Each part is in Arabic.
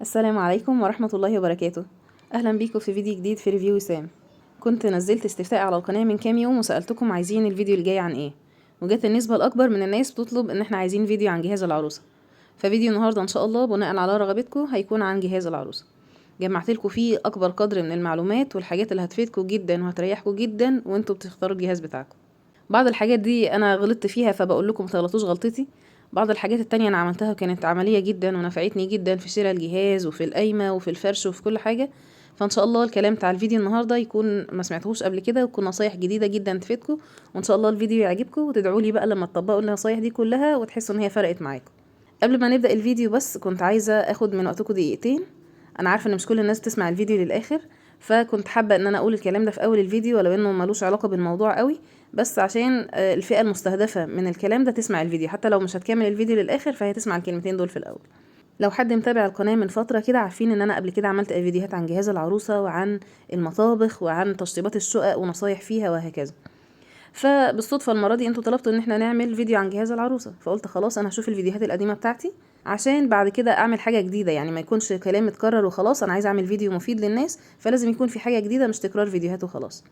السلام عليكم ورحمة الله وبركاته. أهلا بيكم في فيديو جديد في ريفيو وسام. كنت نزلت استفتاء على القناة من كام يوم وسألتكم عايزين الفيديو الجاي عن ايه، وجت النسبة الأكبر من الناس بتطلب ان احنا عايزين فيديو عن جهاز العروسة. ففيديو النهاردة ان شاء الله بناء على رغبتكم هيكون عن جهاز العروسة. جمعت لكم فيه أكبر قدر من المعلومات والحاجات اللي هتفيدكم جدا وهتريحكم جدا وانتوا بتختاروا الجهاز بتاعكم. بعض الحاجات دي انا غلطت فيها فبقول لكم متغلطوش غلطتي. بعض الحاجات التانية انا عملتها وكانت عملية جدا ونفعتني جدا في شراء الجهاز وفي القايمة وفي الفرش وفي كل حاجة. فان شاء الله الكلام بتاع الفيديو النهاردة يكون ما سمعتهوش قبل كده ويكون نصايح جديدة جدا تفيدكم، وان شاء الله الفيديو يعجبكم وتدعوا لي بقى لما تطبقوا النصايح دي كلها وتحسوا ان هي فرقت معاكم. قبل ما نبدأ الفيديو بس كنت عايزة اخد من وقتكم دقيقتين. انا عارفة ان مش كل الناس تسمع الفيديو للاخر، فكنت حابة ان انا اقول الكلام ده في اول الفيديو ولو انه ملوش علاقة بالموضوع قوي، بس عشان الفئة المستهدفة من الكلام ده تسمع الفيديو، حتى لو مش هتكمل الفيديو للاخر فهي تسمع الكلمتين دول في الاول. لو حد متابع القناة من فترة كده عارفين ان انا قبل كده عملت فيديوهات عن جهاز العروسة وعن المطابخ وعن تشطيبات الشقق ونصايح فيها وهكذا. فبالصدفة المرة دي انتوا طلبتوا ان احنا نعمل فيديو عن جهاز العروسة، فقلت خلاص انا هشوف الفيديوهات القديمة بتاعتي عشان بعد كده اعمل حاجة جديدة، يعني ما يكونش كلام متكرر وخلاص. انا عايزة اعمل فيديو مفيد للناس فلازم يكون في حاجة جديدة مش تكرار فيديوهات وخلاص.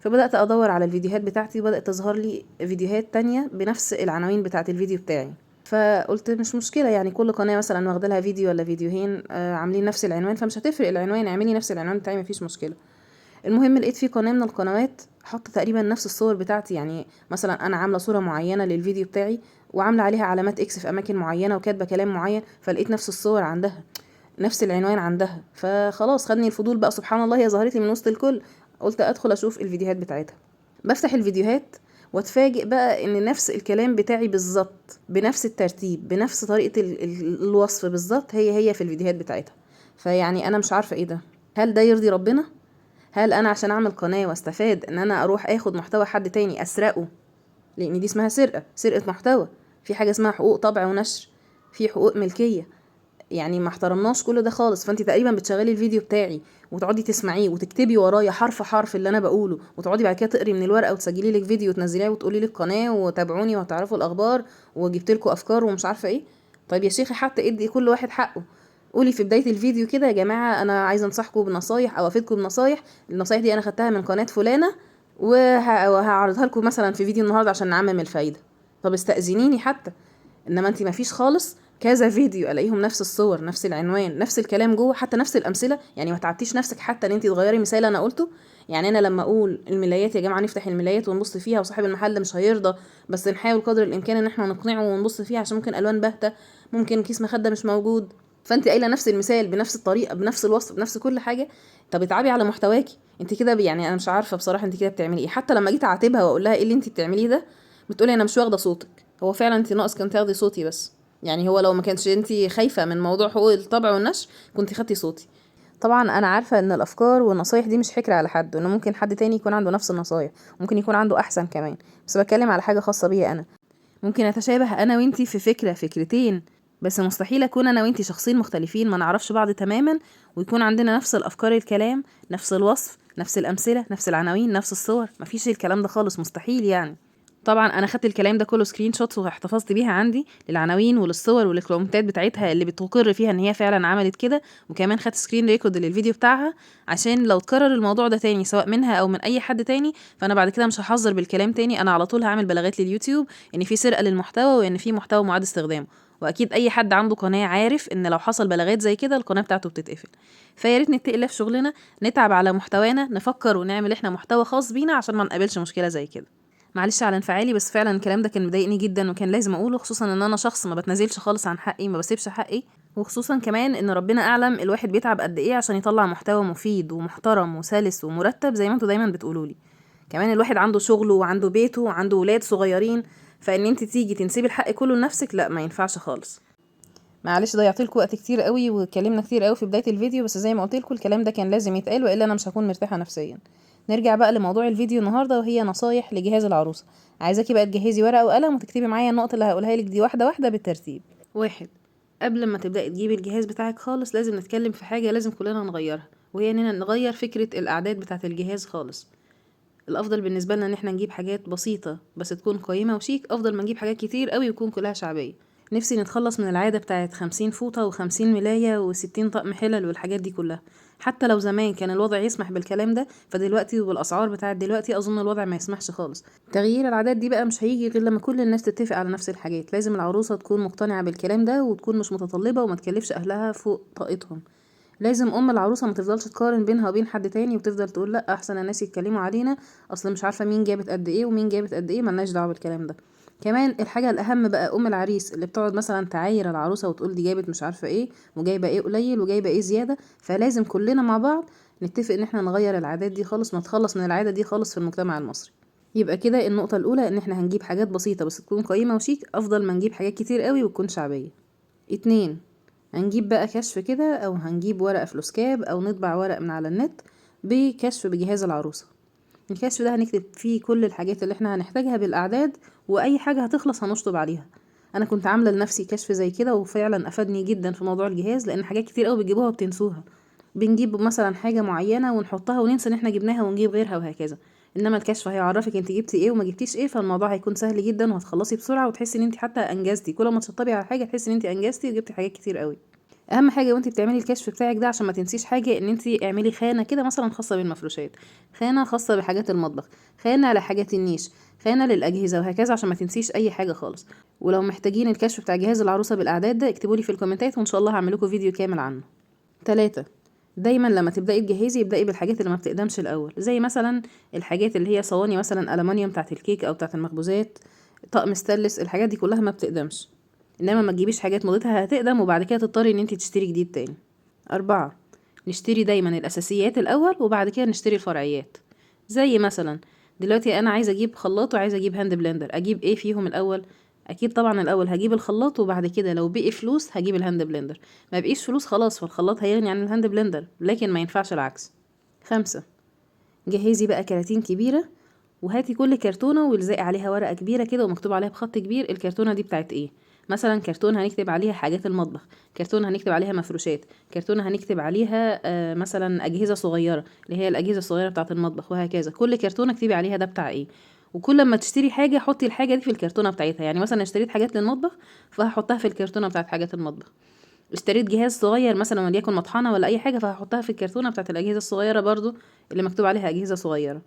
فبدأت ادور على الفيديوهات بتاعتي وبدأت تظهر لي فيديوهات تانية بنفس العناوين بتاعت الفيديو بتاعي. فقلت مش مشكلة، يعني كل قناة مثلا واخده لها فيديو ولا فيديوهين عاملين نفس العنوان فمش هتفرق العنوان، اعملي نفس العنوان بتاعي مفيش مشكلة. المهم لقيت في قناة من القنوات حط تقريبا نفس الصور بتاعتي، يعني مثلا انا عامله صوره معينه للفيديو بتاعي وعامله عليها علامات اكس في اماكن معينه وكاتبه كلام معين، فلقيت نفس الصور عندها نفس العنوان عندها، فخلاص خدني الفضول بقى، سبحان الله هي ظهرت لي من وسط الكل. قلت ادخل اشوف الفيديوهات بتاعتها. بفتح الفيديوهات واتفاجئ بقى ان نفس الكلام بتاعي بالظبط بنفس الترتيب بنفس طريقه الوصف بالظبط هي في الفيديوهات بتاعتها. فيعني انا مش عارفه ايه ده، هل ده يرضي ربنا؟ هل انا عشان اعمل قناة واستفاد ان انا اروح اخد محتوى حد تاني اسرقه؟ لان دي اسمها سرقة محتوى. في حاجة اسمها حقوق طبع ونشر، في حقوق ملكية، يعني ما احترمناش كل ده خالص. فانت تقريبا بتشغلي الفيديو بتاعي وتقعدي تسمعيه وتكتبي ورايا حرف حرف اللي انا بقوله وتقعدي بعد كده تقري من الورقه وتسجلي لك فيديو وتنزليه وتقولي لي القناه وتابعوني وهتعرفوا الاخبار وجبت لكم افكار ومش عارفه ايه. طيب يا شيخي حتى ادي كل واحد حقه. قولي في بدايه الفيديو كده يا جماعه انا عايزه انصحكم بنصايح او افيدكم بنصايح، النصايح دي انا خدتها من قناه فلانه وهعرضها لكم مثلا في فيديو النهارده عشان نعمم الفايده. طب استأذنيني حتى. انما انت مفيش خالص، كذا فيديو الاقيهم نفس الصور نفس العنوان نفس الكلام جوه حتى نفس الامثله، يعني ما تعبتيش نفسك حتى ان انت تغيري مثال انا قلته. يعني انا لما اقول الملايات يا جماعه نفتح الملايات ونبص فيها وصاحب المحل مش هيرضى، بس نحاول قدر الامكان ان احنا نقنعه ونبص فيها عشان ممكن الوان باهته، ممكن كيس مخده مش موجود، فانت قايله نفس المثال بنفس الطريقه بنفس الوصف بنفس كل حاجه. طب اتعبي على محتواكي انت كده، يعني انا مش عارفه بصراحه انت كده بتعملي ايه. حتى لما جيت اعاتبها واقول لها ايه اللي انت بتعمليه ده بتقولي انا مش واخده صوتك. هو فعلا انت ناقص كان تاخدي صوتي بس، يعني هو لو ما كانش انتي خايفة من موضوع حقوق الطبع والنشر كنتي خدتي صوتي. طبعا انا عارفة ان الافكار والنصايح دي مش حكر على حد، وانه ممكن حد تاني يكون عنده نفس النصايح ممكن يكون عنده احسن كمان، بس بتكلم على حاجة خاصة بيا انا. ممكن اتشابه انا وانتي في فكرة فكرتين، بس مستحيل اكون انا وانتي شخصين مختلفين ما نعرفش بعض تماما ويكون عندنا نفس الافكار الكلام نفس الوصف نفس الامثلة نفس العناوين نفس الصور، مفيش الكلام ده خالص مستحيل يعني. طبعا انا خدت الكلام ده كله سكرين شوتس واحتفظت بيها عندي للعناوين وللصور وللكومنتات بتاعتها اللي بتقر فيها ان هي فعلا عملت كده، وكمان خدت سكرين ريكورد للفيديو بتاعها عشان لو اتكرر الموضوع ده تاني سواء منها او من اي حد تاني فانا بعد كده مش هحذر بالكلام تاني، انا على طول هعمل بلاغات لليوتيوب ان في سرقة للمحتوى وان في محتوى معاد استخدامه. واكيد اي حد عنده قناة عارف ان لو حصل بلاغات زي كده القناة بتاعته بتتقفل. فيا ريت نتقي الله في شغلنا، نتعب على محتوانا، نفكر ونعمل احنا محتوى خاص بينا عشان ما نقابلش مشكلة زي كده. معلش على انفعالي بس فعلا الكلام ده كان مضايقني جدا وكان لازم اقوله، خصوصا ان انا شخص ما بتنازلش خالص عن حقي ما بسيبش حقي، وخصوصا كمان ان ربنا اعلم الواحد بيتعب قد ايه عشان يطلع محتوى مفيد ومحترم وسلس ومرتب زي ما انتوا دايما بتقولوا لي. كمان الواحد عنده شغله وعنده بيته وعنده ولاد صغيرين، فان انت تيجي تنسبي الحق كله لنفسك لا ما ينفعش خالص. معلش ضيعت لكم وقت كتير قوي واتكلمنا كتير قوي في بدايه الفيديو، بس زي ما قلت لكم الكلام ده كان لازم يتقال والا انا مش هكون مرتاحه نفسيا. نرجع بقى لموضوع الفيديو النهارده وهي نصايح لجهاز العروسه. عايزاكي بقى تجهزي ورقه وقلم وتكتبي معايا النقط اللي هقولها لك دي واحده واحده بالترتيب. واحد، قبل ما تبداي تجيبي الجهاز بتاعك خالص لازم نتكلم في حاجه لازم كلنا نغيرها، وهي اننا نغير فكره الاعداد بتاعه الجهاز خالص. الافضل بالنسبه لنا ان احنا نجيب حاجات بسيطه بس تكون قيمه وشيك افضل ما نجيب حاجات كتير قوي ويكون كلها شعبيه. نفسي نتخلص من العادة بتاعت 50 فوطة و50 ملاية و60 طقم حلل والحاجات دي كلها. حتى لو زمان كان الوضع يسمح بالكلام ده، فدلوقتي وبالأسعار بتاعت دلوقتي أظن الوضع ما يسمحش خالص. تغيير العادات دي بقى مش هيجي غير لما كل الناس تتفق على نفس الحاجات. لازم العروسة تكون مقتنعة بالكلام ده وتكون مش متطلبة وما تكلفش أهلها فوق طاقتهم. لازم العروسه ما تفضلش تقارن بينها وبين حد تاني وتفضل تقول لا احسن الناس يتكلموا علينا، اصل مش عارفه مين جابت قد ايه ومين جابت قد ايه. ملناش دعوه بالكلام ده. كمان الحاجه الاهم بقى العريس اللي بتقعد مثلا تعاير العروسه وتقول دي جابت مش عارفه ايه وجايبه ايه قليل وجايبه ايه زياده. فلازم كلنا مع بعض نتفق ان احنا نغير العادات دي خالص، نتخلص من العاده دي خالص في المجتمع المصري. يبقى كده النقطه الاولى ان احنا هنجيب حاجات بسيطه بس تكون قيمه وشيك افضل ما نجيب حاجات كتير قوي وتكون شعبيه. 2، هنجيب بقى كشف كده او هنجيب ورقة فلوسكاب او نطبع ورق من على النت بكشف بجهاز العروسة. الكشف ده هنكتب فيه كل الحاجات اللي احنا هنحتاجها بالاعداد، واي حاجة هتخلص هنشطب عليها. انا كنت عاملة لنفسي كشف زي كده وفعلا افادني جدا في موضوع الجهاز، لان حاجات كتير قوي بتجيبوها وبتنسوها. بنجيب مثلا حاجة معينة ونحطها وننسى ان احنا جبناها ونجيب غيرها وهكذا. انما الكشف هيعرفك انت جبتي ايه وما جبتيش ايه، فالموضوع هيكون سهل جدا وهتخلصي بسرعة وتحسي ان انت حتى انجزتي. كل ما تشطبي على حاجة تحسي ان انت انجزتي وجبتي حاجات كتير قوي. اهم حاجه وانت بتعملي الكشف بتاعك ده عشان ما تنسيش حاجه، ان انت اعملي خانه كده مثلا خاصه بالمفروشات، خانه خاصه بحاجات المطبخ، خانه لحاجات النيش، خانه للاجهزه وهكذا عشان ما تنسيش اي حاجه خالص. ولو محتاجين الكشف بتاع جهاز العروسه بالاعداد ده اكتبوا لي في الكومنتات وان شاء الله هعمل لكم فيديو كامل عنه. 3، دايما لما تبداي تجهزي ابداي بالحاجات اللي ما بتقدمش الاول، زي مثلا الحاجات اللي هي صواني مثلا الومنيوم بتاعه الكيك او بتاعه المخبوزات، طقم ستانلس، الحاجات دي كلها ما بتقدمش. انما ما تجيبيش حاجات موضتها هتقدم وبعد كده تضطري ان انت تشتري جديد تاني. 4، نشتري دايما الاساسيات الاول وبعد كده نشتري الفرعيات. زي مثلا دلوقتي انا عايزه اجيب خلاط وعايزه اجيب هاند بلندر، اجيب ايه فيهم الاول؟ اكيد طبعا الاول هجيب الخلاط وبعد كده لو بقي فلوس هجيب الهاند بلندر. ما بقيش فلوس خلاص فالخلاط هيغني عن الهاند بلندر، لكن ما ينفعش العكس. 5، جهزي بقى كراتين كبيره وهاتي كل كرتونه والزقي عليها ورقه كبيره كده ومكتوب عليها بخط كبير الكرتونه دي بتاعت ايه. مثلا كرتون هنكتب عليها حاجات المطبخ، كرتون هنكتب عليها مفروشات، كرتون هنكتب عليها مثلا اجهزه صغيره اللي هي الاجهزه الصغيره بتاعه المطبخ، وهكذا كل كرتونه اكتبي عليها ده بتاع ايه. وكل ما تشتري حاجه حطي الحاجه دي في الكرتونه بتاعتها. يعني مثلا اشتريت حاجات للمطبخ فهحطها في الكرتونه بتاعت حاجات المطبخ. اشتريت جهاز صغير مثلا وليكن مطحنه ولا اي حاجه فهحطها في الكرتونه بتاعت الاجهزه الصغيره برضو اللي مكتوب عليها اجهزه صغيره،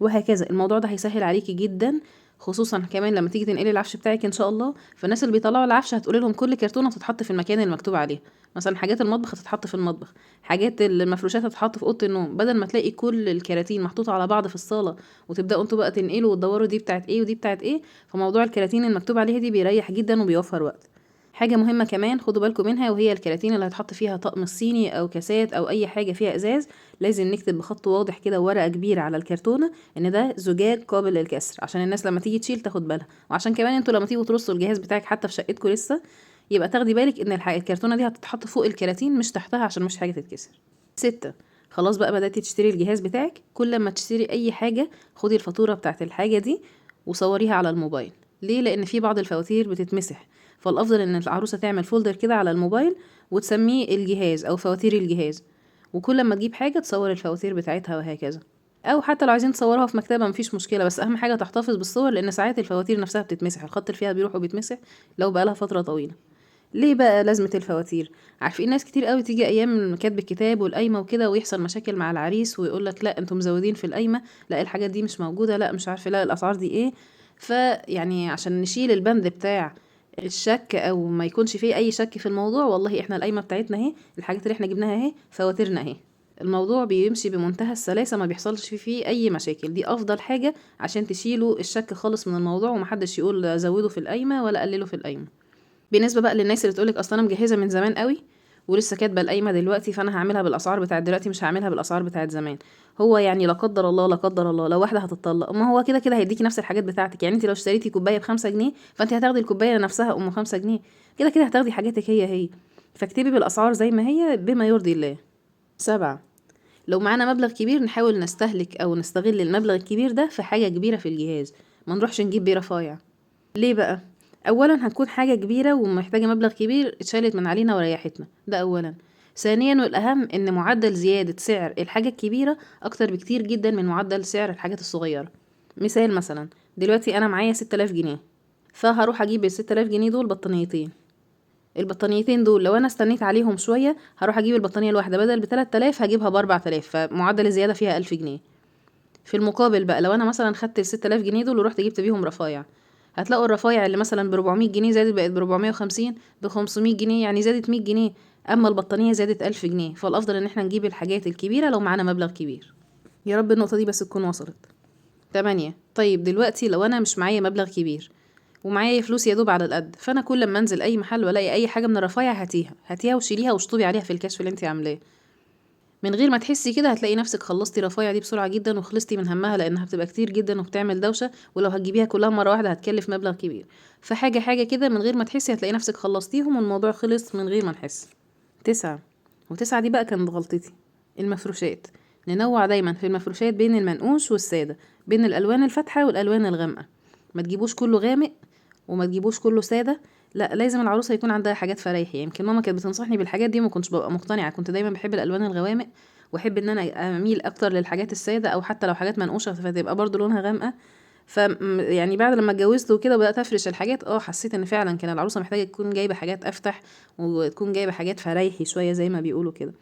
وهكذا. الموضوع ده هيسهل عليكي جدا، خصوصا كمان لما تيجي تنقلي العفش بتاعك ان شاء الله. فالناس اللي بيطلعوا العفش هتقولي لهم كل كرتونه تتحط في المكان اللي مكتوب عليه. مثلا حاجات المطبخ هتتحط في المطبخ، حاجات المفروشات هتتحط في اوضه النوم، بدل ما تلاقي كل الكراتين محطوطه على بعض في الصاله وتبداوا انتوا بقى تنقلوا وتدوروا دي بتاعت ايه ودي بتاعت ايه. فموضوع الكراتين المكتوب عليها دي بيريح جدا وبيوفر وقت. حاجة مهمة كمان خدوا بالكم منها، وهي الكراتين اللي هتحط فيها طقم الصيني او كاسات او اي حاجة فيها ازاز، لازم نكتب بخط واضح كده ورقة كبيرة على الكرتونة ان ده زجاج قابل للكسر، عشان الناس لما تيجي تشيل تاخد بالها، وعشان كمان انتوا لما تيجوا ترصوا الجهاز بتاعك حتى في شقتكم لسه يبقى تاخدي بالك ان الكرتونة دي هتتحط فوق الكراتين مش تحتها عشان مش حاجة تتكسر. 6، خلاص بقى بدأتي تشتري الجهاز بتاعك، كل ما تشتري اي حاجة خدي الفاتورة بتاعت الحاجة دي وصوريها على الموبايل. ليه؟ لان في بعض الفواتير بتتمسح، فالافضل ان العروسة تعمل فولدر كده على الموبايل وتسميه الجهاز او فواتير الجهاز، وكل ما تجيب حاجة تصور الفواتير بتاعتها وهكذا. او حتى لو عايزين تصوروها في مكتبة مفيش مشكلة، بس اهم حاجة تحتفظ بالصور لان ساعات الفواتير نفسها بتتمسح، الخط اللي فيها بيروح وبيتمسح لو بقالها فترة طويلة. ليه بقى لازمة الفواتير؟ عارفين ناس كتير قوي تيجي ايام كتب الكتاب والقايمة وكده ويحصل مشاكل مع العريس ويقول لك لا انتم مزودين في القايمة، لا الحاجات دي مش موجودة، لا مش عارفة، لا الاسعار دي ايه. فيعني عشان نشيل البند بتاع الشك او ما يكونش فيه اي شك في الموضوع، والله احنا القايمة بتاعتنا اهي، الحاجات اللي احنا جبناها اهي، فواتيرنا اهي. الموضوع بيمشي بمنتهى السلاسة، ما بيحصلش فيه اي مشاكل. دي افضل حاجة عشان تشيلوا الشك خالص من الموضوع ومحدش يقول زودوا في القايمة ولا قللوا في القايمة. بالنسبه بقى للناس اللي تقولك اصلا انا مجهزه من زمان قوي ولسه كاتبه القايمه دلوقتي فانا هعملها بالاسعار بتاعت دلوقتي مش هعملها بالاسعار بتاعت زمان، هو يعني لا قدر الله لا قدر الله لو واحده هتطلق، ما هو كده كده هيديكي نفس الحاجات بتاعتك. يعني انت لو اشتريتي كوبايه ب5 جنيه فانت هتاخدي الكوبايه نفسها 5 جنيه، كده كده هتاخدي حاجاتك هي هي. فاكتبي بالاسعار زي ما هي بما يرضي الله. 7، لو معانا مبلغ كبير نحاول نستهلك او نستغل المبلغ الكبير ده في حاجه كبيره في الجهاز، ما نروحش نجيب بيه رفايع. ليه بقى؟ اولا هتكون حاجه كبيره ومحتاجه مبلغ كبير اتشالت من علينا وريحتنا، ده اولا. ثانيا والاهم ان معدل زياده سعر الحاجه الكبيره اكتر بكتير جدا من معدل سعر الحاجات الصغيره. مثال مثلا دلوقتي انا معايا 6000 جنيه فهروح اجيب ال6000 جنيه دول بطانيتين، البطانيتين دول لو انا استنيت عليهم شويه هروح اجيب البطانيه الواحده بدل ب3000 هجيبها ب4000، فمعدل الزياده فيها 1000 جنيه. في المقابل بقى لو انا مثلا خدت ال6000 جنيه دول ورحت جبت بيهم رفايع، هتلاقوا الرفايع اللي مثلا ب400 جنيه زادت بقت ب450، ب500 جنيه، يعني زادت 100 جنيه. اما البطانيه زادت 1000 جنيه. فالافضل ان احنا نجيب الحاجات الكبيره لو معانا مبلغ كبير. يا رب النقطه دي بس تكون وصلت. 8. طيب دلوقتي لو انا مش معايا مبلغ كبير ومعايا فلوس يا دوب على القد، فانا كل ما انزل اي محل والاقي اي حاجه من الرفايع هاتيها وشيليها واشطبي عليها في الكشف اللي انت عاملاه. من غير ما تحسي كده هتلاقي نفسك خلصتي الرفايع دي بسرعه جدا وخلصتي من همها، لانها بتبقى كتير جدا وبتعمل دوشه، ولو هتجيبيها كلها مره واحده هتكلف مبلغ كبير. فحاجه حاجه كده من غير ما تحسي هتلاقي نفسك خلصتيهم والموضوع خلص من غير ما نحس. 9. و9 دي بقى كانت غلطتي. المفروشات. ننوع دايما في المفروشات بين المنقوش والساده، بين الالوان الفاتحه والالوان الغامقه. ما تجيبوش كله غامق وما تجيبوش كله ساده. لا، لازم العروسه يكون عندها حاجات فرايحي. يمكن ماما كانت بتنصحني بالحاجات دي وما كنتش ببقى مقتنعه، كنت دايما بحب الالوان الغوامق واحب ان انا اميل اكتر للحاجات الساده، او حتى لو حاجات منقوشه فتبقى برضو لونها غامقه. ف يعني بعد لما اتجوزت وكده وبدات افرش الحاجات، حسيت ان فعلا كان العروسه محتاجه تكون جايبه حاجات افتح وتكون جايبه حاجات فرايحي شويه زي ما بيقولوا كده.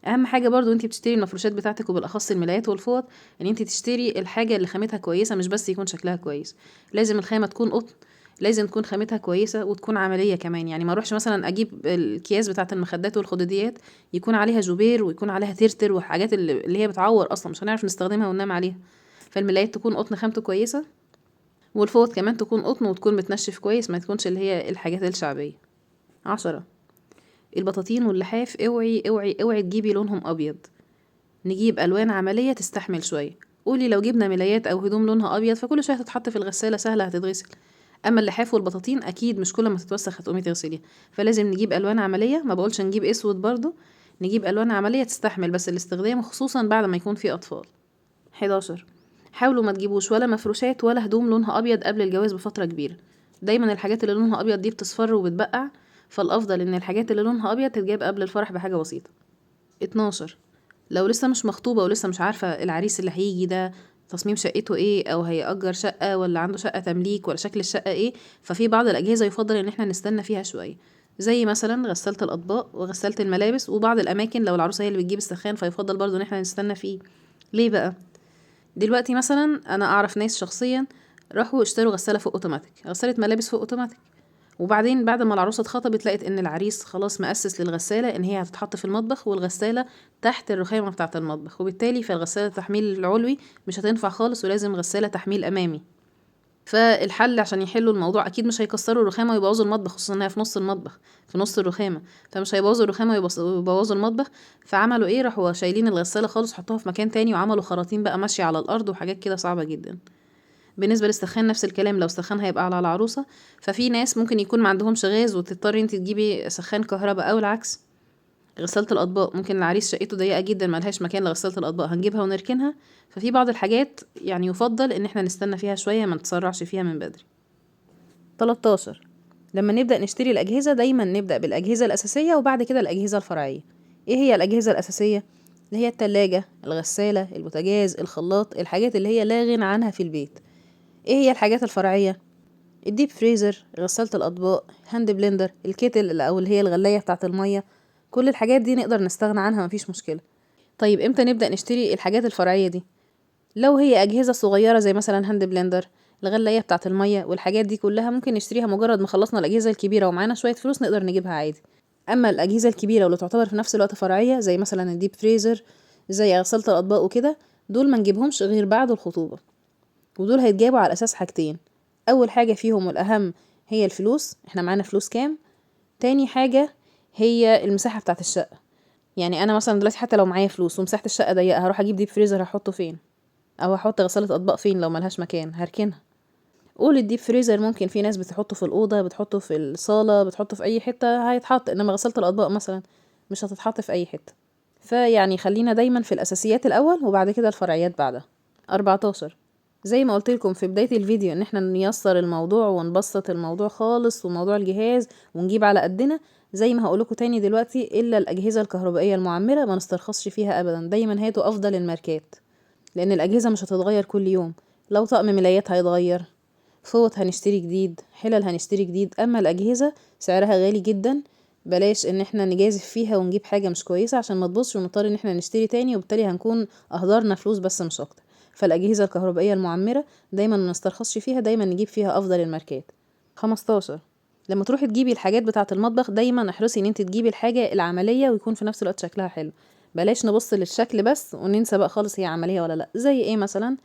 اهم حاجه برضو انت بتشتري المفروشات بتاعتك وبالاخص الملايات والفوط، ان انت تشتري الحاجه اللي خامتها كويسه، مش بس يكون شكلها كويس. لازم الخامه تكون قطن، لازم تكون خامتها كويسه وتكون عمليه كمان. يعني ما اروحش مثلا اجيب الكياس بتاعه المخدات والخدوديات يكون عليها جوبير ويكون عليها ترتر وحاجات اللي هي بتعور اصلا، مش هنعرف نستخدمها وننام عليها. فالملايات تكون قطن خامته كويسه، والفوط كمان تكون قطن وتكون بتنشف كويس، ما تكونش اللي هي الحاجات الشعبيه. 10. البطاطين واللحاف اوعي اوعي اوعي تجيبي لونهم ابيض. نجيب الوان عمليه تستحمل شويه. قولي لو جبنا ملايات او هدوم لونها ابيض فكل شويه هتتحط في الغساله سهله هتتغسل. اما اللحاف والبطاطين اكيد مش كل ما تتوسخ هتقومي تغسليها، فلازم نجيب الوان عمليه. ما بقولش نجيب اسود برضو، نجيب الوان عمليه تستحمل بس الاستخدام، خصوصا بعد ما يكون في اطفال. 11. حاولوا ما تجيبوش ولا مفروشات ولا هدوم لونها ابيض قبل الجواز بفتره كبيره. دايما الحاجات اللي لونها ابيض دي بتصفر وبتبقع، فالافضل ان الحاجات اللي لونها ابيض تتجاب قبل الفرح بحاجه بسيطه. 12. لو لسه مش مخطوبة ولسه مش عارفة العريس اللي هيجي ده تصميم شقته ايه، او هيأجر شقة ولا عنده شقة تمليك ولا شكل الشقة ايه، ففي بعض الأجهزة يفضل ان احنا نستنى فيها شوية، زي مثلا غسالة الأطباق وغسالة الملابس. وبعض الأماكن لو العروسة هي اللي بتجيب السخان فيفضل برضو ان احنا نستنى فيه. ليه بقى؟ دلوقتي مثلا انا اعرف ناس شخصيا راحوا اشتروا غسالة فوق اوتوماتيك، غسالة ملابس فوق اوتوماتيك، وبعدين بعد ما العروسة اتخطبت لقت ان العريس خلاص مؤسس للغسالة ان هي هتتحط في المطبخ والغسالة تحت الرخامة بتاعة المطبخ، وبالتالي فالغسالة التحميل العلوي مش هتنفع خالص ولازم غسالة تحميل امامي. فالحل عشان يحلوا الموضوع اكيد مش هيكسروا الرخامة ويبوظوا المطبخ، خصوصا انها في نص المطبخ في نص الرخامة، فمش هيبوظوا الرخامة ويبوظوا المطبخ. فعملوا ايه؟ راحوا شايلين الغسالة خالص حطوها في مكان تاني وعملوا خراطيم بقى ماشية على الارض وحاجات كده صعبة جدا. بالنسبه للسخان نفس الكلام، لو السخان هيبقى على العروسه ففي ناس ممكن يكون ما عندهمش غاز وتضطري انت تجيبي سخان كهرباء، او العكس. غسالة الاطباق ممكن العريس شقته ضيقه جدا ملهاش مكان لغسالة الاطباق، هنجيبها ونركنها. ففي بعض الحاجات يعني يفضل ان احنا نستنى فيها شويه، ما نتسرعش فيها من بدري. 13. لما نبدأ نشتري الأجهزة دايما نبدأ بالأجهزة الأساسية وبعد كده الأجهزة الفرعية. ايه هي الأجهزة الأساسية؟ اللي هي التلاجة، الغسالة، البوتاجاز، الخلاط، الحاجات اللي هي لا غنى عنها في البيت. ايه هي الحاجات الفرعية؟ الديب فريزر، غسالة الأطباق، هاند بلندر، الكيتل أو اللي هي الغلاية بتاعة المية. كل الحاجات دي نقدر نستغنى عنها، مفيش مشكلة. طيب امتى نبدأ نشتري الحاجات الفرعية دي؟ لو هي أجهزة صغيرة زي مثلا هاند بلندر، الغلاية بتاعة المية والحاجات دي كلها ممكن نشتريها مجرد ما خلصنا الأجهزة الكبيرة ومعانا شوية فلوس نقدر نجيبها عادي. أما الأجهزة الكبيرة واللي تعتبر في نفس الوقت فرعية زي مثلا الديب فريزر، زي غسالة الأطباق وكده، دول ما نجيبهمش غير بعد الخطوبة. ودول هيتجابوا على أساس حاجتين. أول حاجة فيهم والأهم هي الفلوس، احنا معانا فلوس كام. تاني حاجة هي المساحة بتاعة الشقة. يعني أنا مثلا دلوقتي حتى لو معايا فلوس ومساحة الشقة ضيقة هروح أجيب ديب فريزر هحطه فين؟ أو هحط غسالة أطباق فين لو ملهاش مكان؟ هركنها. قول الديب فريزر ممكن في ناس بتحطه في الأوضة، بتحطه في الصالة، بتحطه في أي حتة هيتحط، إنما غسالة الأطباق مثلا مش هتتحط في أي حتة. فيعني خلينا دايما في الأساسيات الأول وبعد كده الفرعيات بعدها. 14. زي ما قلت لكم في بداية الفيديو ان احنا نيسر الموضوع ونبسط الموضوع خالص وموضوع الجهاز ونجيب على قدنا. زي ما هقولكوا تاني دلوقتي، الا الاجهزة الكهربائية المعمرة ما نسترخصش فيها ابدا، دايما هاتوا افضل الماركات، لان الاجهزة مش هتتغير كل يوم. لو طقم ملايات هيتغير، فوط هنشتري جديد، حلل هنشتري جديد، اما الاجهزة سعرها غالي جدا، بلاش ان احنا نجازف فيها ونجيب حاجة مش كويسة عشان ما تبوظش ونضطر ان احنا نشتري تاني، وبالتالي هنكون اهدرنا فلوس بس مش اكتر. فالاجهزة الكهربائية المعمرة دايما ما نسترخصش فيها، دايما نجيب فيها افضل الماركات. 15، لما تروحي تجيبي الحاجات بتاعة المطبخ دايما احرصي ان انت تجيبي الحاجة العملية ويكون في نفس الوقت شكلها حلو. بلاش نبص للشكل بس وننسى بقى خالص هي عملية ولا لا. زي ايه مثلا؟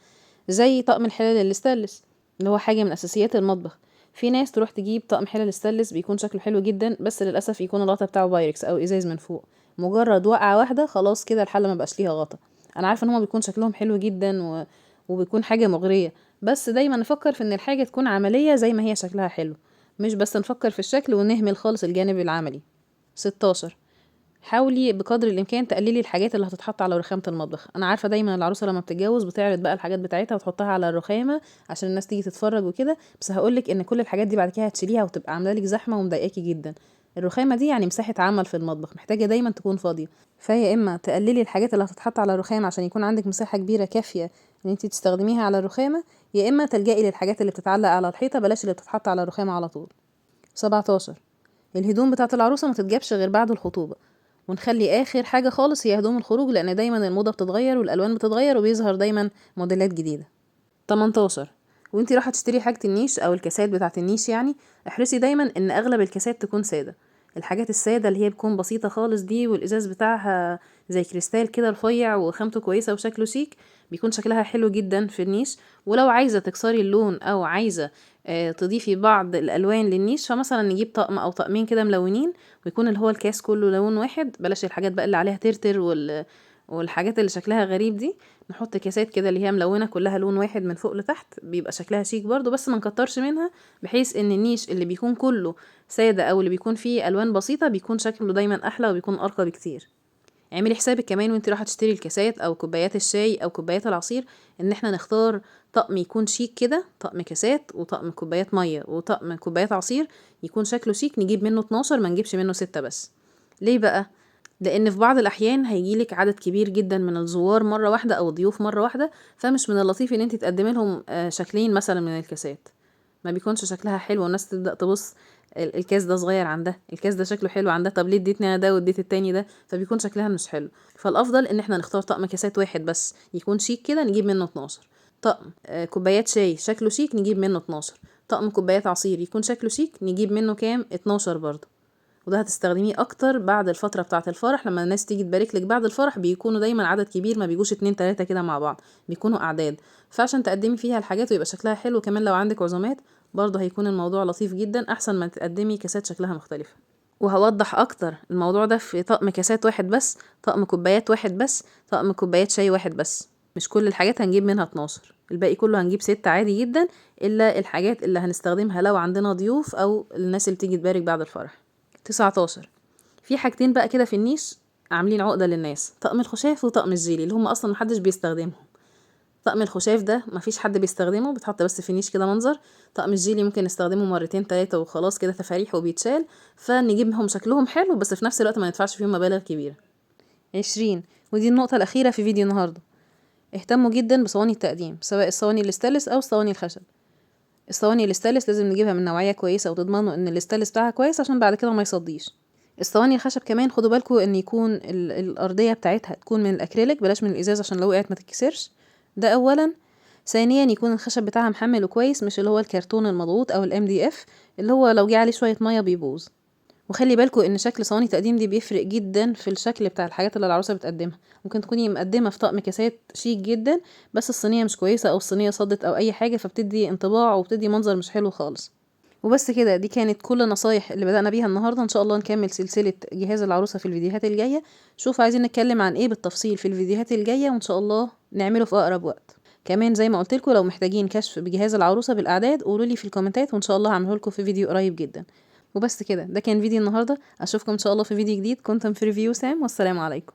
زي طقم الحلال الاستانلس اللي هو حاجة من اساسيات المطبخ. في ناس تروح تجيب طقم حلل استانلس بيكون شكله حلو جدا، بس للاسف يكون الغطا بتاعه بايركس او ازاز من فوق. مجرد وقعة واحدة خلاص كده الحلة ما بقاش ليها غطا. انا عارفة ان هما بيكون شكلهم حلو جدا وبيكون حاجة مغرية، بس دايما نفكر في ان الحاجة تكون عملية زي ما هي شكلها حلو، مش بس نفكر في الشكل ونهمل خالص الجانب العملي. 16، حاولي بقدر الامكان تقللي الحاجات اللي هتتحط على رخامه المطبخ. انا عارفه دايما العروسه لما بتتجوز بتعرض بقى الحاجات بتاعتها وتحطها على الرخامه عشان الناس تيجي تتفرج وكده، بس هقولك ان كل الحاجات دي بعد كده هتشيليها وتبقى عامله لك زحمه ومضايقاكي جدا. الرخامه دي يعني مساحه عمل في المطبخ، محتاجه دايما تكون فاضيه. فيا اما تقللي الحاجات اللي هتتحط على الرخامه عشان يكون عندك مساحه كبيره كافيه ان انت تستخدميها على الرخامه، يا اما تلجئي للحاجات اللي بتتعلق على الحيطه، بلاش اللي بتتحط على الرخامه على طول. 17، الهدوم بتاعه العروسه ما تتجابش غير بعد الخطوبه، ونخلي اخر حاجه خالص هي هدوم الخروج، لان دايما الموضه بتتغير والالوان بتتغير وبيظهر دايما موديلات جديده. 18، وانتي رايحه تشتري حاجه النيش او الكاسات بتاعه النيش يعني، احرصي دايما ان اغلب الكاسات تكون ساده. الحاجات الساده اللي هي بتكون بسيطه خالص دي والازاز بتاعها زي كريستال كده رفيع وخامته كويسه وشكله شيك، بيكون شكلها حلو جدا في النيش. ولو عايزه تكسري اللون او عايزه تضيفي بعض الالوان للنيش، فمثلا نجيب طقم او طقمين كده ملونين ويكون اللي هو الكاس كله لون واحد، بلاش الحاجات بقى اللي عليها ترتر والحاجات اللي شكلها غريب دي. نحط كاسات كده اللي هي ملونة كلها لون واحد من فوق لتحت، بيبقى شكلها شيك برضو بس ما نكترش منها، بحيث ان النيش اللي بيكون كله سادة او اللي بيكون فيه الوان بسيطة بيكون شكله دايما احلى وبيكون ارقى بكتير. اعملي حسابك كمان وانت رايحه تشتري الكاسات او كوبايات الشاي او كوبايات العصير ان احنا نختار طقم يكون شيك كده، طقم كاسات وطقم كوبايات ميه وطقم كوبايات عصير يكون شكله شيك، نجيب منه 12 ما نجيبش منه 6 بس. ليه بقى؟ لان في بعض الاحيان هيجيلك عدد كبير جدا من الزوار مره واحده او الضيوف مره واحده، فمش من اللطيف ان انت تقدمي لهم شكلين مثلا من الكاسات، ما بيكونش شكلها حلو والناس تبدا تبص الكاس ده صغير عن ده، الكاس ده شكله حلو عن ده، طب ليه اديتني انا ده واديت التاني ده؟ فبيكون شكلها مش حلو. فالافضل ان احنا نختار طقم كاسات واحد بس يكون شيك كده نجيب منه 12. طقم كوبايات شاي شكله شيك نجيب منه 12. طقم كوبايات عصير يكون شكله شيك نجيب منه كام؟ 12 برضه. وده هتستخدميه اكتر بعد الفتره بتاعه الفرح، لما الناس تيجي تبارك لك بعد الفرح بيكونوا دايما عدد كبير، ما بيجوش 2 3 كده مع بعض، بيكونوا اعداد. فعشان تقدمي فيها الحاجات ويبقى شكلها حلو كمان لو عندك عزومات برضه هيكون الموضوع لطيف جدا، احسن ما تقدمي كاسات شكلها مختلفه. وهوضح اكتر الموضوع ده في طقم كاسات واحد بس، طقم كوبايات واحد بس، طقم كوبايات شاي واحد بس. مش كل الحاجات هنجيب منها 12، الباقي كله هنجيب 6 عادي جدا، الا الحاجات اللي هنستخدمها لو عندنا ضيوف او الناس اللي تيجي تبارك بعد الفرح. 19، في حاجتين بقى كده في النيش عاملين عقدة للناس، طقم الخشاف وطقم الجيلي اللي هم اصلا محدش بيستخدمهم. طقم الخشاف ده مفيش حد بيستخدمه، بيتحط بس في النيش كده منظر. طقم الجيلي ممكن نستخدمه مرتين 3 وخلاص كده تفاريح وبيتشال، فنجيبهم شكلهم حلو بس في نفس الوقت ما ندفعش فيهم مبالغ كبيرة. 20، ودي النقطة الأخيرة في فيديو النهاردة، اهتموا جدا بصواني التقديم سواء الصواني الاستانلس أو الصواني الخشب. الصواني الاستانلس لازم نجيبها من نوعية كويسة وتضمنوا ان الاستانلس بتاعها كويس عشان بعد كده ما يصديش. الصواني الخشب كمان خدوا بالكم ان يكون الارضيه بتاعتها تكون من الاكريليك بلاش من الازاز عشان لو وقعت ما تتكسرش، ده اولا. ثانيا يكون الخشب بتاعها محمل وكويس، مش اللي هو الكرتون المضغوط او MDF اللي هو لو جه عليه شويه ميه بيبوظ. وخلي بالكم ان شكل صواني تقديم دي بيفرق جدا في الشكل بتاع الحاجات اللي العروسه بتقدمها. ممكن تكوني مقدمه في طقم كاسات شيك جدا بس الصينيه مش كويسه او الصينيه صدت او اي حاجه، فبتدي انطباع وبتدي منظر مش حلو خالص. وبس كده، دي كانت كل النصايح اللي بدأنا بيها النهارده. ان شاء الله نكمل سلسله جهاز العروسه في الفيديوهات الجايه. شوف عايزين نتكلم عن ايه بالتفصيل في الفيديوهات الجايه وان شاء الله نعمله في اقرب وقت. كمان زي ما قلت لكم لو محتاجين كشف بجهاز العروسه بالاعداد قولوا لي في الكومنتات وان شاء الله هعمله لكم في فيديو قريب جدا. وبس كده، ده كان فيديو النهارده، اشوفكم ان شاء الله في فيديو جديد. كنتم في ريفيو سام، والسلام عليكم.